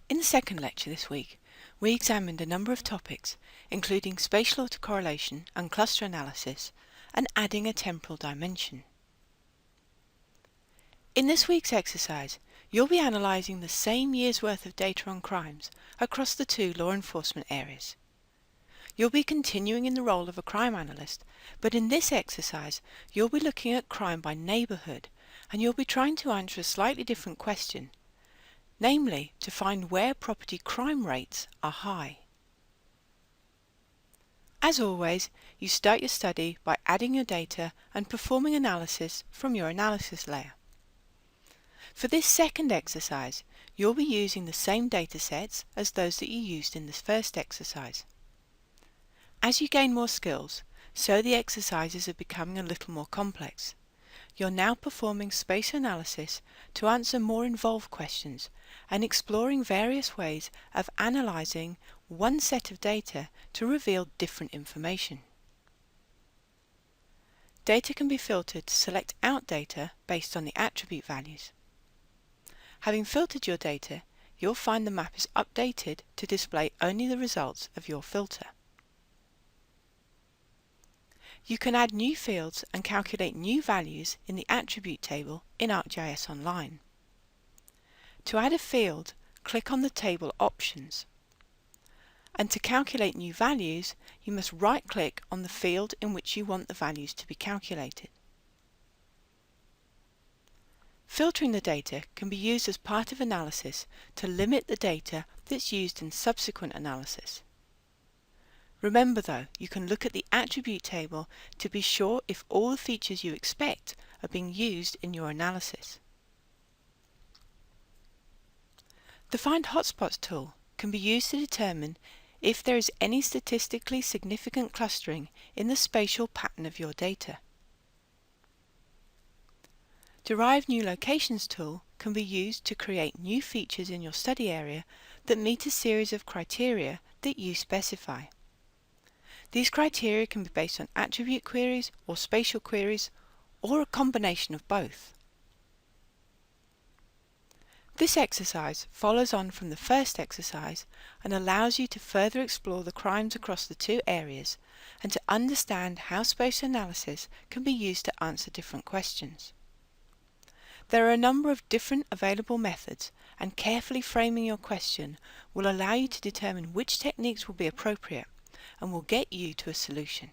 In the second lecture this week, we examined a number of topics, including spatial autocorrelation and cluster analysis, and adding a temporal dimension. In this week's exercise, you'll be analysing the same year's worth of data on crimes across the two law enforcement areas. You'll be continuing in the role of a crime analyst, but in this exercise, you'll be looking at crime by neighbourhood, and you'll be trying to answer a slightly different question, namely to find where property crime rates are high. As always, you start your study by adding your data and performing analysis from your analysis layer. For this second exercise, you'll be using the same data sets as those that you used in this first exercise. As you gain more skills, so the exercises are becoming a little more complex. You're now performing spatial analysis to answer more involved questions and exploring various ways of analysing one set of data to reveal different information. Data can be filtered to select out data based on the attribute values. Having filtered your data, you'll find the map is updated to display only the results of your filter. You can add new fields and calculate new values in the attribute table in ArcGIS Online. To add a field, click on the table options. And to calculate new values, you must right-click on the field in which you want the values to be calculated. Filtering the data can be used as part of analysis to limit the data that's used in subsequent analysis. Remember though, you can look at the attribute table to be sure if all the features you expect are being used in your analysis. The Find Hotspots tool can be used to determine if there is any statistically significant clustering in the spatial pattern of your data. Derive New Locations tool can be used to create new features in your study area that meet a series of criteria that you specify. These criteria can be based on attribute queries or spatial queries, or a combination of both. This exercise follows on from the first exercise and allows you to further explore the crimes across the two areas and to understand how spatial analysis can be used to answer different questions. There are a number of different available methods, and carefully framing your question will allow you to determine which techniques will be appropriate and will get you to a solution.